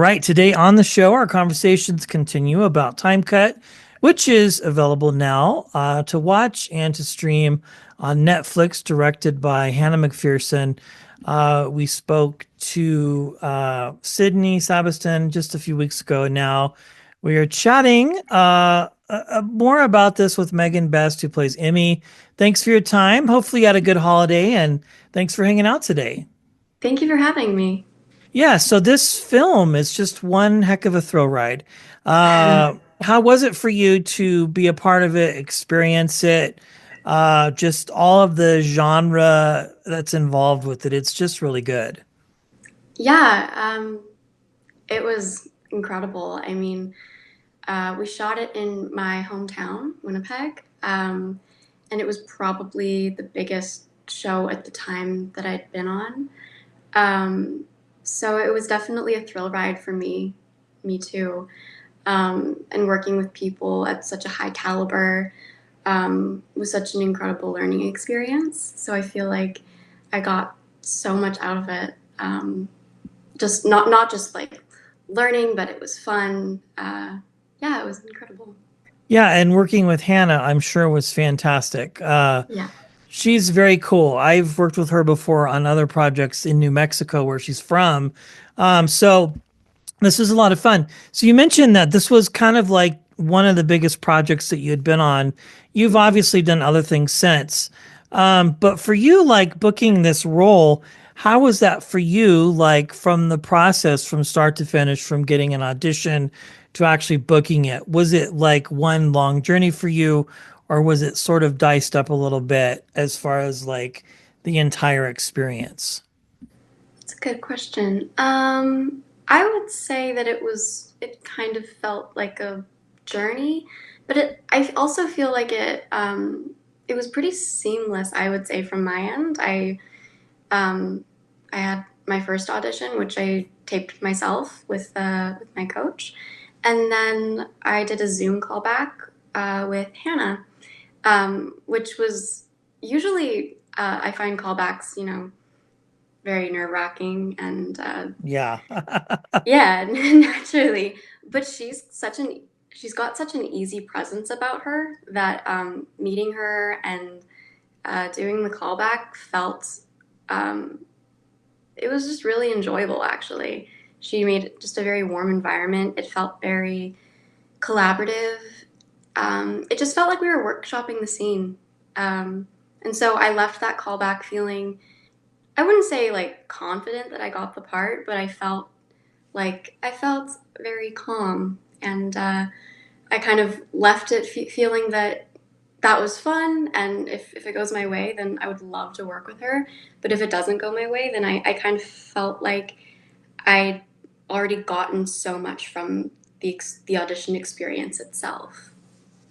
right, today on the show, our conversations continue about Time Cut, which is available now to watch and to stream on Netflix, directed by Hannah Macpherson. We spoke to Sydney Sabiston just a few weeks ago. Now we are chatting more about this with Megan Best, who plays Emmy. Thanks for your time. Hopefully, you had a good holiday, and thanks for hanging out today. Thank you for having me. Yeah, so this film is just one heck of a thrill ride. How was it for you to be a part of it, experience it, just all of the genre that's involved with it? It's just really good. Yeah, it was incredible. I mean, we shot it in my hometown, Winnipeg, and it was probably the biggest show at the time that I'd been on. So it was definitely a thrill ride for me too. And working with people at such a high caliber was such an incredible learning experience. So I feel like I got so much out of it. Just not just like learning, but it was fun. Yeah, it was incredible. Yeah, and working with Hannah, I'm sure was fantastic. Yeah. She's very cool. I've worked with her before on other projects in New Mexico, where she's from. So this was a lot of fun. So you mentioned that this was kind of like one of the biggest projects that you had been on. You've obviously done other things since. But for you, like booking this role, how was that for you, like from the process from start to finish, from getting an audition to actually booking it? Was it like one long journey for you, or was it sort of diced up a little bit as far as like the entire experience? It's a good question. I would say that it kind of felt like a journey, but I also feel like it was pretty seamless, I would say, from my end. Um, I had my first audition, which I taped myself with my coach, and then I did a Zoom callback with Hannah, which was usually I find callbacks, very nerve wracking and Yeah. yeah, naturally. But she's got such an easy presence about her that meeting her and doing the callback felt um, it was just really enjoyable. Actually, she made it just a very warm environment. It felt very collaborative. It just felt like we were workshopping the scene, and so I left that callback feeling. I wouldn't say like confident that I got the part, but I felt very calm, and I kind of left it feeling that that was fun, and if it goes my way, then I would love to work with her. But if it doesn't go my way, then I kind of felt like I'd already gotten so much from the audition experience itself.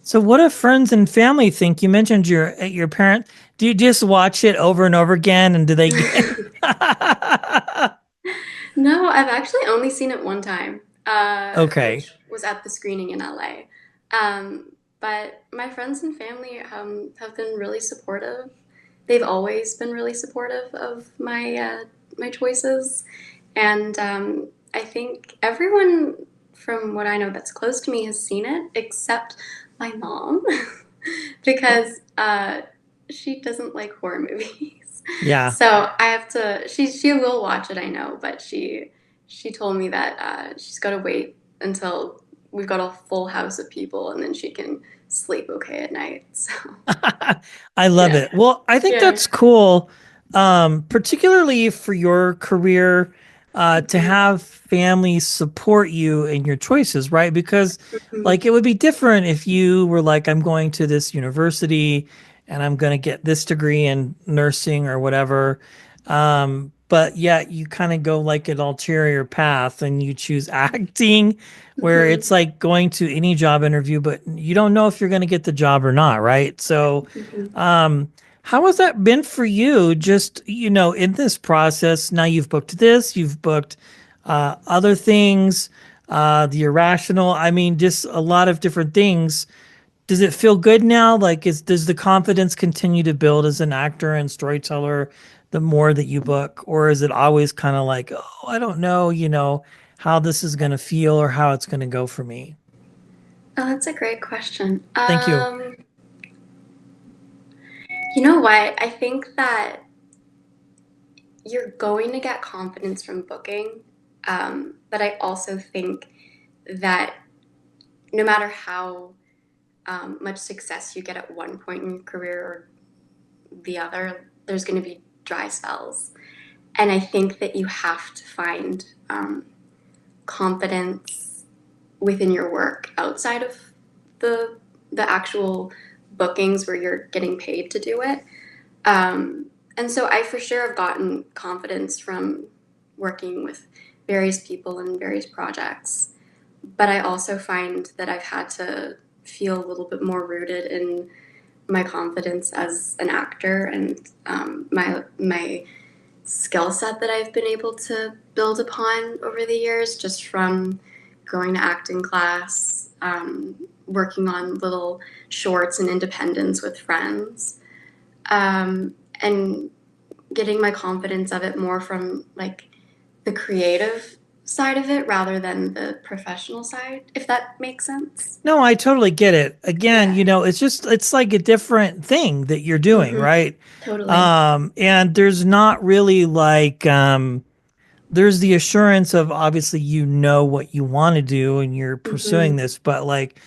So what do friends and family think? You mentioned your parent. Do you just watch it over and over again, and do they get? No, I've actually only seen it one time, Okay. which was at the screening in LA. But my friends and family have been really supportive. They've always been really supportive of my choices, and I think everyone from what I know that's close to me has seen it, except my mom, because she doesn't like horror movies. Yeah. So I have to. She will watch it, I know, but she told me that she's got to wait until we've got a full house of people, and then she can sleep okay at night. So I love yeah, it. Well, I think yeah. that's cool, particularly for your career, to Mhm. have family support you in your choices, right? Because, Mhm. like, it would be different if you were like, I'm going to this university and I'm going to get this degree in nursing or whatever. But yet you kind of go like an ulterior path and you choose acting, where Mhm. it's like going to any job interview, but you don't know if you're going to get the job or not, right? So, Mhm. um, how has that been for you? Just, in this process, now you've booked this, you've booked other things, the irrational. I mean, just a lot of different things. Does it feel good now? Like, does the confidence continue to build as an actor and storyteller the more that you book, or is it always kind of like, oh, I don't know, how this is going to feel or how it's going to go for me? Oh, that's a great question. Thank you. You know what? I think that you're going to get confidence from booking, but I also think that no matter how much success you get at one point in your career or the other, there's going to be dry spells. And I think that you have to find confidence within your work outside of the the actual bookings where you're getting paid to do it. And so I for sure have gotten confidence from working with various people in various projects. But I also find that I've had to feel a little bit more rooted in my confidence as an actor and my skill set that I've been able to build upon over the years, just from going to acting class, working on little shorts and independence with friends, and getting my confidence of it more from like the creative side of it rather than the professional side, if that makes sense. No, I totally get it. Again, Yeah. it's like a different thing that you're doing, Mm-hmm. right? Totally. And there's not really like there's the assurance of obviously what you want to do and you're pursuing Mm-hmm. this, but like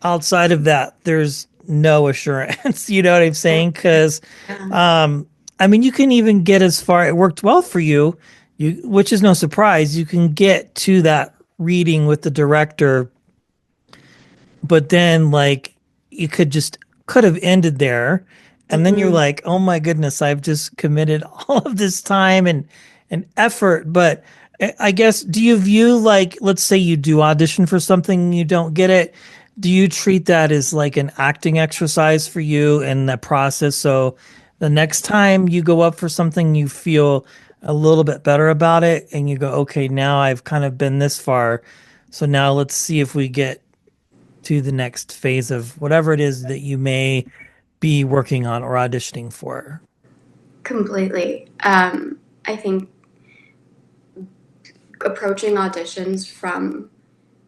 outside of that, there's no assurance. You know what I'm Yeah. saying? Because Yeah. I mean, you can even get as far. It worked well for you, which is no surprise. You can get to that reading with the director, but then like you could have ended there, and then you're Mm-hmm. like, oh my goodness, I've just committed all of this time and effort. But I guess, do you view, like, let's say you do audition for something, you don't get it, do you treat that as like an acting exercise for you in that process, so the next time you go up for something you feel a little bit better about it and you go, okay, now I've kind of been this far, so now let's see if we get to the next phase of whatever it is that you may be working on or auditioning for? Completely. I think approaching auditions from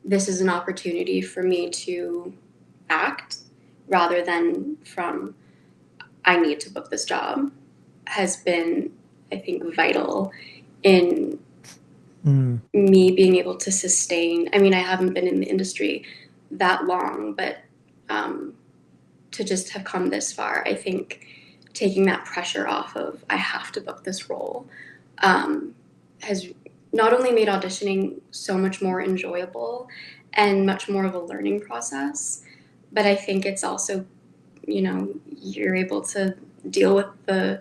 this is an opportunity for me to act rather than from I need to book this job has been, I think, vital in Mm. me being able to sustain. I mean, I haven't been in the industry that long, but um, to just have come this far, I think taking that pressure off of I have to book this role um, has not only made auditioning so much more enjoyable and much more of a learning process, but I think it's also, you're able to deal with the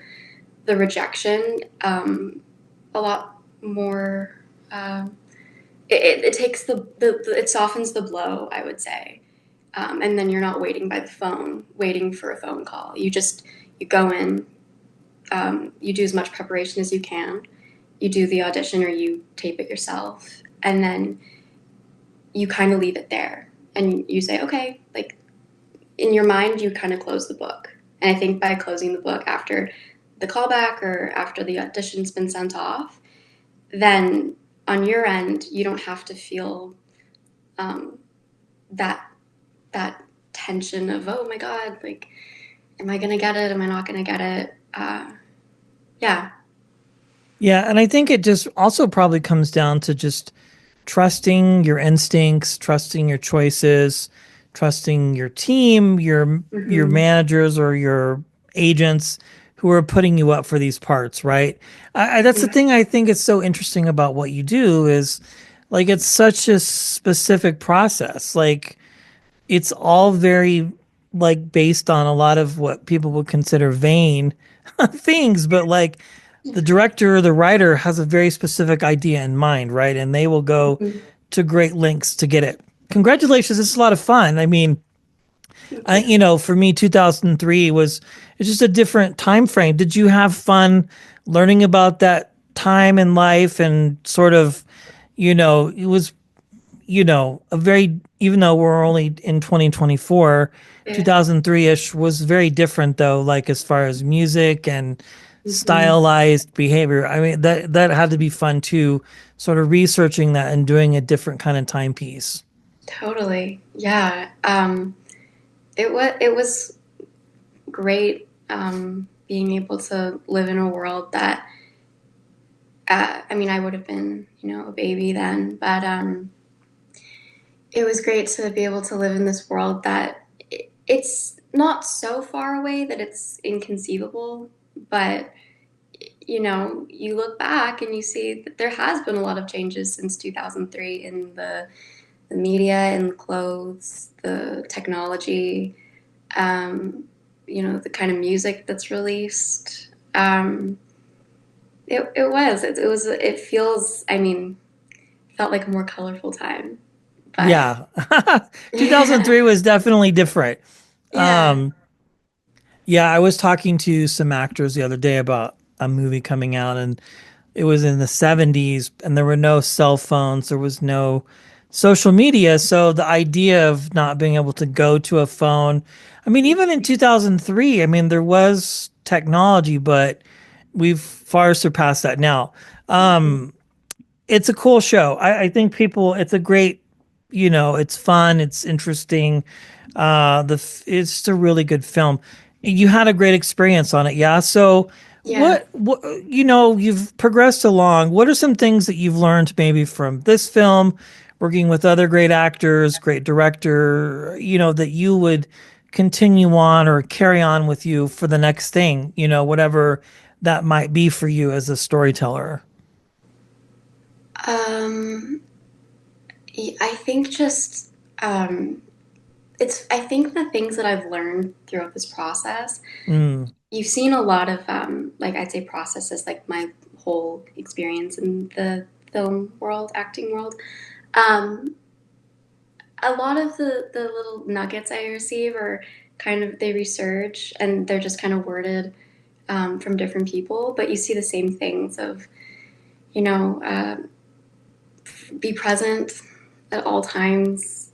rejection a lot more. It takes it softens the blow, I would say, and then you're not waiting by the phone, waiting for a phone call. You go in, you do as much preparation as you can, you do the audition or you tape it yourself, and then you kind of leave it there, and you say, okay, like in your mind, you kind of close the book. And I think by closing the book after the callback or after the audition's been sent off, then on your end, you don't have to feel um, that that tension of oh my god, like am I gonna get it? Am I not gonna get it? Yeah. Yeah, and I think it just also probably comes down to just trusting your instincts, trusting your choices, trusting your team, your Mm-hmm. managers or your agents who are putting you up for these parts, right? That's the Yeah. thing I think is so interesting about what you do is like it's such a specific process. Like it's all very like based on a lot of what people would consider vain things, but like the director or the writer has a very specific idea in mind, right? And they will go Mm-hmm. to great lengths to get it. Congratulations, it's a lot of fun. I mean, Thank you. for me 2003 was it's just a different time frame. Did you have fun learning about that time in life and sort of, it was a very, even though we're only in 2024, Yeah. 2003-ish was very different though, like as far as music and Hmm. stylized behavior. I mean, that had to be fun too, sort of researching that and doing a different kind of timepiece. Totally. Yeah. It was great being able to live in a world that I mean, I would have been, a baby then, but it was great to be able to live in this world that it's not so far away that it's inconceivable, but you look back and you see that there has been a lot of changes since 2003 in the media, in the clothes, the technology, the kind of music that's released. It feels, I mean, felt like a more colorful time, but Yeah. 2003 was definitely different. yeah. Um, yeah, I was talking to some actors the other day about a movie coming out, and it was in the 70s, and there were no cell phones, there was no social media. So the idea of not being able to go to a phone, I mean, even in 2003, I mean, there was technology, but we've far surpassed that now. Mhm. It's a cool show. I think people, it's a great, it's fun, it's interesting. It's just a really good film. You had a great experience on it, yeah. So, Yeah. you've progressed along. What are some things that you've learned maybe from this film, working with other great actors, great director, that you would continue on or carry on with you for the next thing, whatever that might be for you as a storyteller? Um, I think just I think the things that I've learned throughout this process, Mm, you've seen a lot of like I'd say processes, like my whole experience in the film world, acting world. Um, a lot of the little nuggets I receive are kind of they research and they're just kind of worded from different people, but you see the same things of you know uh, be present at all times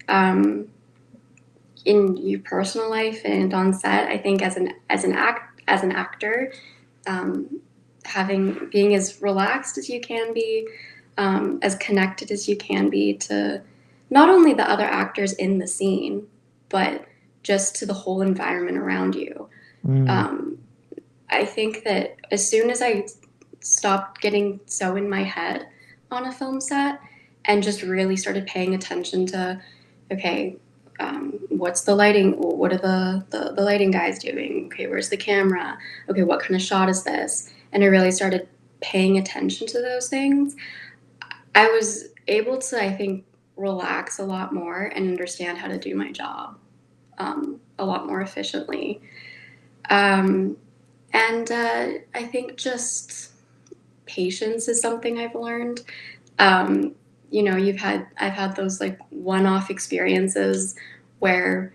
in your personal life and on set. I think as an actor, um, having being as relaxed as you can be, as connected as you can be to not only the other actors in the scene, but just to the whole environment around you. mm. Um, I think that as soon as I stopped getting so in my head on a film set and just really started paying attention to, okay, what's the lighting? What are the lighting guys doing? Okay, where's the camera? Okay, what kind of shot is this? And I really started paying attention to those things. I was able to, I think, relax a lot more and understand how to do my job a lot more efficiently. Um, and I think just patience is something I've learned. Um, I've had those like one-off experiences where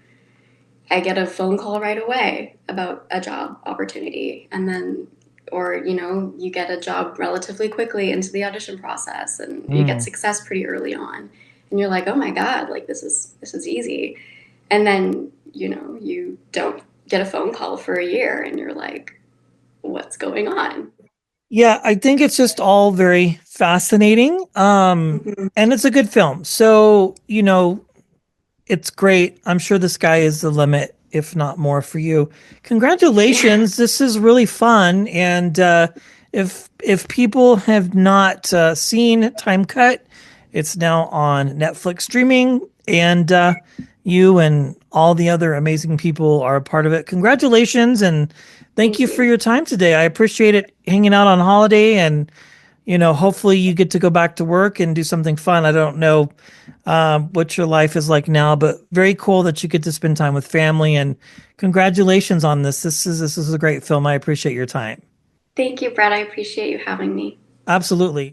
I get a phone call right away about a job opportunity, and then, or you get a job relatively quickly into the audition process, and you get Mm. success pretty early on, and you're like, oh my god, like this is easy, and then you don't get a phone call for a year, and you're like, what's going on? Yeah, I think it's just all very fascinating. Mm-hmm. And it's a good film. So, it's great. I'm sure the sky is the limit, if not more for you. Yeah. Congratulations. This is really fun. And if people have not seen Time Cut, it's now on Netflix streaming, and you and all the other amazing people are a part of it. Congratulations, and thank Thank you for you. your time today. I appreciate it hanging out on holiday, and hopefully you get to go back to work and do something fun. I don't know what your life is like now, but very cool that you get to spend time with family. And congratulations on this. This is a great film. I appreciate your time. Thank you, Brett. I appreciate you having me. Absolutely.